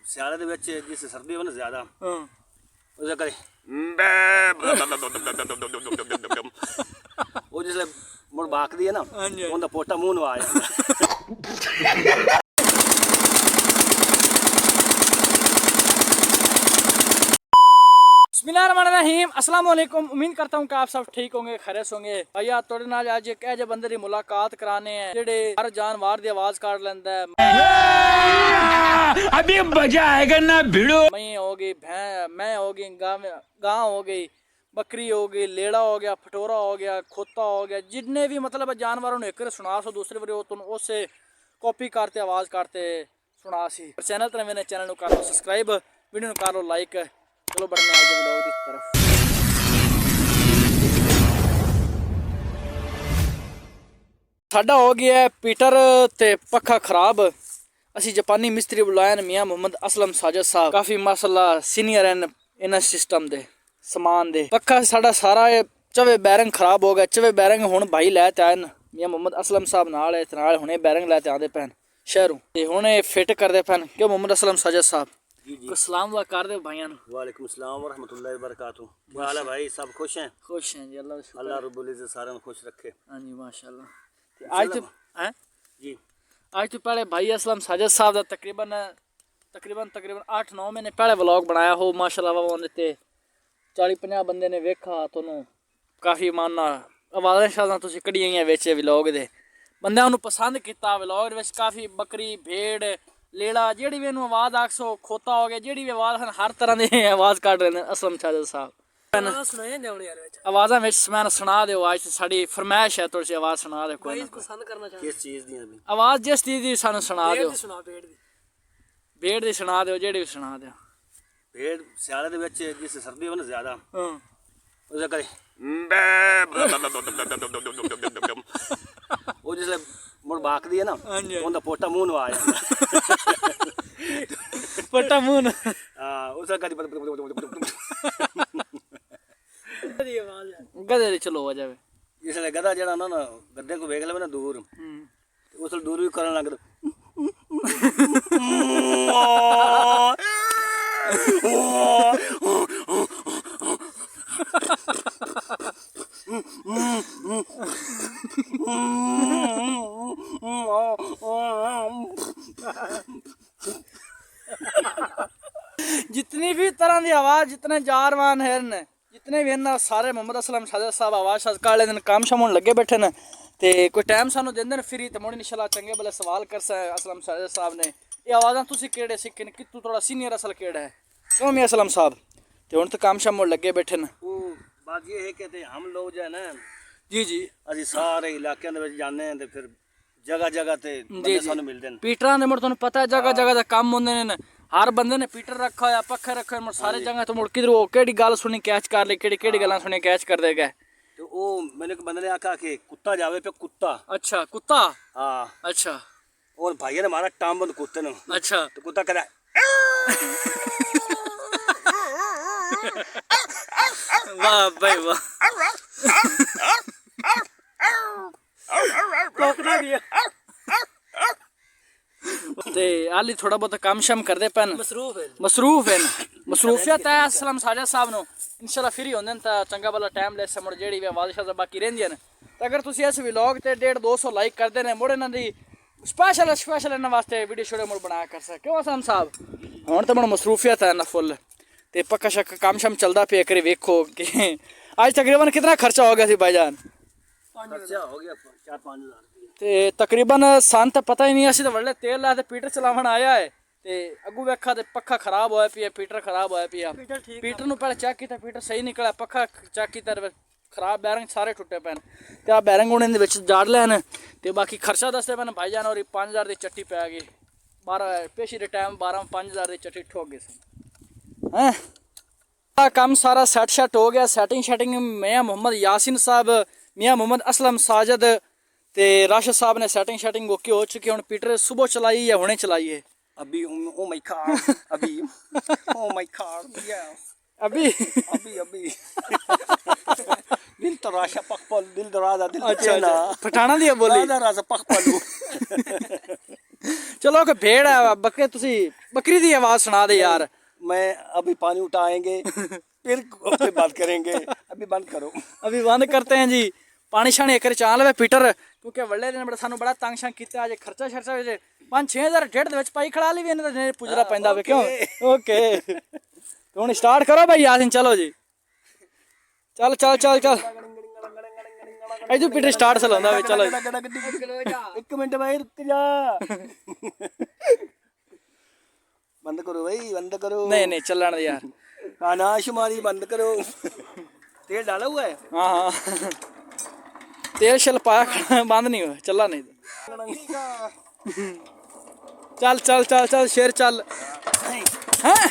ਸਿਆਲੇ ਦੇ ਵਿੱਚ ਜਿਸ ਸਰਦੀ ਹੋਵੇ ਨਾ ਜ਼ਿਆਦਾ ਉਹਦਾ ਕਰੇ ਉਹ ਜਿਸ ਮੁੜ ਬਾਕਦੀ ਹੈ ਨਾ ਉਹਦਾ ਪੋਟਾ ਮੂੰਹ ਨੂੰ ਆ ਜਾਂਦਾ। बिस्मिल्लाहिर्रहमानिर्रहीम अस्सलाम वालेकुम। उम्मीद करता हूँ कि आप सब ठीक होंगे, खैरियत होंगे। भैया थोड़े नाल अज एक ऐसे बंदे की मुलाकात कराने हैं जेड़े हर जानवर की आवाज काट लेंदा है। अभी मजा आएगा ना भिड़ो। मैं हो गई मैं हो गई गां हो गई, बकरी हो गई, लेड़ा हो गया, फटोरा हो गया, खोता हो गया, जितने भी मतलब जानवरों ने एक सुना सो दूसरे बार तुम उससे कॉपी करते आवाज करते सुना सी। चैनल तो मैंने चैनल कर लो सब्सक्राइब, वीडियो कर लो लाइक। चलो बढ़ने आज व्लॉग की तरफ। साडा हो गया है पीटर ते पक्खा खराब। असी जापानी मिस्त्री बुलाया मियाँ मोहम्मद असलम साजिद साहब, काफ़ी माशाल्लाह सीनियर हैं इन सिस्टम दे समान दे। पक्खा साडा सारा चवे बैरंग खराब हो गया। चवे बैरंग हुण भाई लैते आए मियाँ मोहम्मद असलम साहब नाल हुणे बैरंग लैते आते पैन शहरों ते हुणे फिट करते पैन। क्यों मोहम्मद असलम साजिद साहब को सलाम दुआ कर दे भाइयों। वालेकुम सलाम व रहमतुल्लाहि व बरकातहू। क्या हाल है भाई? सब खुश हैं? खुश हैं जी, अल्लाह रब्बुल इज्जत सारे को खुश रखे। हाँ जी माशाल्लाह। आज तो हैं जी, आज तो पहले भाई असलम साजिद साहब का तकरीबन 8-9 महीने पहले व्लॉग बनाया हो माशाल्लाह। उन्हें ते 40-50 बंदे ने वेखा तो काफ़ी मानना आवाज़ां शाज़ां तुसीं कढ़ियां ही विच व्लॉग दे बंदे उन्होंने पसंद किया। व्लॉग विच काफ़ी बकरी भेड़ लेड़ा जेड़ी भी आवाज़ आखसो, खोता हो गया, जेड़ी भी आवाज़ हर तरह की आवाज़ कढ़ रहे हैं असलम साजिद साहब। आवाज़ां विच मैंने सुना दो, आज साड़ी फरमाइश है थोड़ी सी आवाज़ सुना दो। कोई किस चीज़ दी अभी आवाज़ जिस चीज़ की सानू सुना दो। भेड़ दी सुना दो, जेड़ी भी सुना दो। भेड़ सियाले दे विच जिस सर्दी होवे ना ज्यादा ਉਹਦਾ ਕਰੇ ਉਹ ਜਿਸ ਮੁੜ ਬਾਕਦੀ ਹੈ ਨਾ ਉਹਦਾ ਪੋਟਾ ਮੂੰਹ ਨੂੰ ਆ ਜਾਂਦਾ। ਪੋਟਾ ਮੂੰਹ ਨੂੰ ਹਾਂ ਉਹਦਾ ਕਦੀ ਗਧੇ ਦੀ ਚਲੋ ਆ ਜਾਵੇ। ਜਿਸ ਵੇਲੇ ਗਧਾ ਜਿਹੜਾ ਨਾ ਗੱਦੇ ਕੋ ਵੇਖ ਲਵੇ ਨਾ ਦੂਰ ਉਸ ਵੇਲੇ ਦੂਰ ਵੀ ਕਰਨ ਲੱਗਦਾ। जितनी भी तरह की आवाज़, जितने जानवर हैं, जितने भी हैं सारे मोहम्मद असलम साजिद साहब आवाज़ काले दिन काम शाम होने लगे बैठे न। ते कोई टाइम सानू देंदे न फ्री तो मुड़ इंशाल्लाह चंगे भले सवाल कर सके असलम साजिद साहब ने ये आवाज़ां तुसीं केड़े सिक्खे न, कितों थोड़ा सीनियर असल केड़ा है क्यों मियां असलम साहब ते हुण तो काम शाम होने लगे बैठे न। बात ये है कि हम लोग जो है ना जी ਅਸੀਂ ਸਾਰੇ ਇਲਾਕਿਆਂ ਦੇ ਵਿੱਚ ਜਾਂਦੇ ਹਾਂ ਤੇ ਫਿਰ ਜਗ੍ਹਾ ਜਗ੍ਹਾ ਤੇ ਬੰਦੇ ਸਾਨੂੰ ਮਿਲਦੇ ਨੇ। ਪੀਟਰਾਂ ਦੇ ਮੁੜ ਤੁਹਾਨੂੰ ਪਤਾ ਹੈ ਜਗ੍ਹਾ ਜਗ੍ਹਾ ਦਾ ਕੰਮ ਹੁੰਦੇ ਨੇ। ਹਰ ਬੰਦੇ ਨੇ ਪੀਟਰ ਰੱਖਾ ਹੋਇਆ, ਪੱਖੇ ਰੱਖੇ ਹੋਏ, ਮੁੜ ਸਾਰੇ ਜਗ੍ਹਾ ਤੋਂ ਮੁੜ ਕਿਧਰੋਂ ਕਿਹੜੀ ਗੱਲ ਸੁਣੀ ਕੈਚ ਕਰ ਲਈ, ਕਿਹੜੀ ਗੱਲਾਂ ਸੁਣੀ ਕੈਚ ਕਰਦੇ ਗਏ। ਤੇ ਉਹ ਮੈਨੂੰ ਇੱਕ ਬੰਦੇ ਨੇ ਆਖਿਆ ਕਿ ਕੁੱਤਾ ਜਾਵੇ ਪਿਆ ਕੁੱਤਾ। ਅੱਛਾ ਕੁੱਤਾ। ਹਾਂ ਅੱਛਾ ਉਹ ਭਾਈਆ ਨੇ ਮਾਰਾ ਟਾਂਬੰਦ ਕੁੱਤੇ ਨੂੰ। ਅੱਛਾ ਤੇ ਕੁੱਤਾ ਕਹਿੰਦਾ ਵਾਹ ਭਾਈ ਵਾਹ। ते आली थोड़ा बहुत काम शम करते पैन मसरूफियत है असलम साजिद साहब नो इंशाल्लाह फ्री होंदे न तां चंगा भला टाइम ले मुड़ जेड़ी भी आवाज़ शाज़ बाकी रहिंदियां न। ते अगर तुसीं इस व्लॉग ते 150-200 लाइक करदे ने मुड़ इन्हां दी स्पेशल इन्हां वास्ते वीडियो शोडियो मुड़ बनाया कर सके। क्यों असलम साहब हुण तां मुड़ मसरूफियत है ना फुल ते पक्का शक्का काम शम चलदा पे करी वेखो कि आज तकरीबन कितना खर्चा हो गया सी भाईजान? खर्चा हो गया 4-5 हज़ार ते तकरीबन सन तो पता ही नहीं। असी तो वल्ले तेल लाए पीटर चलावन आया है ते अगू वेखा ते पक्खा खराब होया पिया, पीटर खराब होया पिया। पीटर नूं पहले चेक किया, पीटर सही निकला, पक्खा चेक किया खराब बैरंग सारे टुटे पैन ते आ बैरंग हुण इहदे विच जाड़ लैन ते बाकी खर्चा दसदे पैन भाईजान और 5000 दी चट्टी पै गई। 12 पेशी दे टाइम 5,000 दी चट्टी ठोक गई सन। हैं काम सारा सैट हो गया। सैटिंग मियां मोहम्मद यासिन साहब, मियां मोहम्मद असलम साजिद ते राशिद साहब ने सैटिंग ओके हो चुकी है। हुण पीटर सुबह चलाई है, हुणे चलाई है अभी। ओ माय गॉड अभी ओ माय गॉड यस अभी दिल तराशा पखपल दिल दराजा दिल चना पठाना दी बोली दराजा पखपलू। चलो कि भेड़ है बकरे तुसी बकरी दी आवाज सुना दे यार। मैं अभी पानी उठाएंगे फिर बात करेंगे, अभी बंद करो। अभी बंद करते हैं जी। पानी शानी एक चाल वे पीटर, क्योंकि वल्ले दिन बड़ा सानू बड़ा तंग शंग किया अज, खर्चा शर्चा 5-6 हज़ार डेढ़ पाई खड़ा ली भी इन्हें पुजरा पैंदा वे क्यों। ओके तो हुण स्टार्ट करो भाई यासिन, चलो जी चल चल चल चल इधर पीटर स्टार्ट चलांदा वे, चलो 1 मिनट भाई रुक जा। बंद करो भाई, बंद करो। नहीं चलन दे यार, आनाशुमारी बंद करो। तेल डाला हुआ है? हाँ हाँ तेल शल पाया, बंद नहीं हुआ, चला नहीं। चल चल चल चल शेर चल। हैं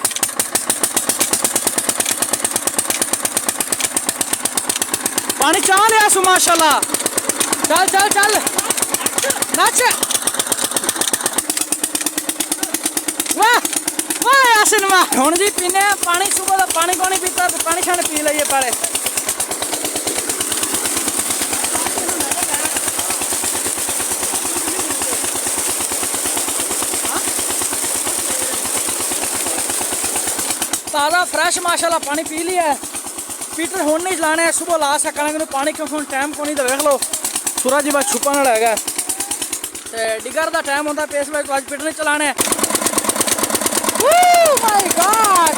पानी चाल या सु माशाल्लाह, चल चल चल नाच। वाह वाह यासिन वाह। हुण जी पीने पानी, सुबह का पानी कौन पीता, पानी शानी पी लीए पहले। ताज़ा फ्रैश माशाल्लाह पानी पी लिया है। पीटर हुण नहीं चलाने, सुबह ला सकना पानी, क्योंकि हुण टाइम को नहीं तो देख लो सूरज बस छुपन वाला है। डिगर का टाइम होता पे, इस वक्त अज पीटर नहीं चलाने। माय गॉड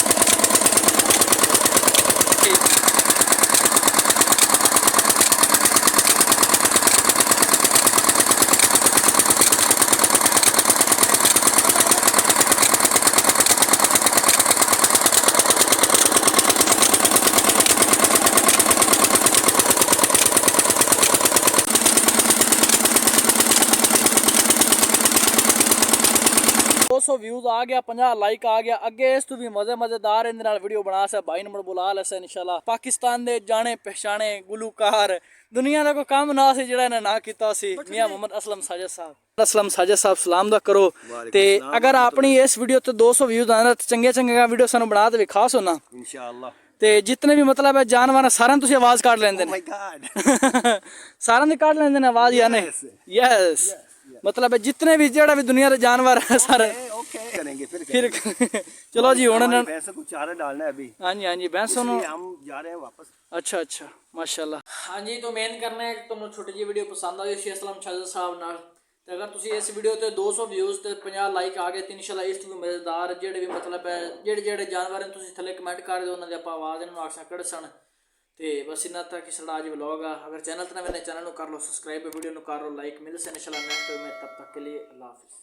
व्यूज आ गया, 50 लाइक आ गया। अगे इस तू भी मजेदार इन वीडियो बना सा, भाई नंबर बुला लैसा इंशाल्लाह। पाकिस्तान दे जाने पहचाने गुलूकार, दुनिया का कोई काम ना सी जेड़ा इन्हें ना कीता सी, मियां मोहम्मद असलम साजिद साहब। असलम साजिद साहब सलाम दा करो। ते अगर अपनी इस वीडियो ते 200 व्यूज आने तो चंगे चंगे वीडियो सानू बना के विखा सो ना इंशाल्लाह। ते जितने भी मतलब है जानवर सारे तुसी आवाज काट लेंदे ने। सारे दी काट लेंदे ने आवाज यानी। यस मतलब है जितने भी जेड़ा भी दुनिया के जानवर है सारे करेंगे फिर चलो जी हुण भैंसों को चारा डालना है अभी। हाँ जी हाँ जी भैंसों हम जा रहे हैं वापस। अच्छा अच्छा माशाल्लाह। हाँ जी तो मेहनत करना है, तुम छोटी जी वीडियो पसंद आई शेख असलम साजिद साहब नाल। ते अगर तुसी इस वीडियो ते 200 व्यूज ते 50 लाइक आ गए तो इंशाल्लाह इस तो भी मजेदार जेड़े भी मतलब है जेड़े जानवर हैं तुसी थले कमेंट कर दो, उन्हां दी आपां आवाज इन्हां आखसां कड़सन। ते बस इन्ना तक कि साडा अज व्लॉग आ। अगर चैनल ते नवे चैनल को कर लो सब्सक्राइब, वीडियो को कर लो लाइक। मिलसे इंशाल्लाह नेक्स्ट वीडियो में, तब तक के लिए अल्लाह हाफिज़।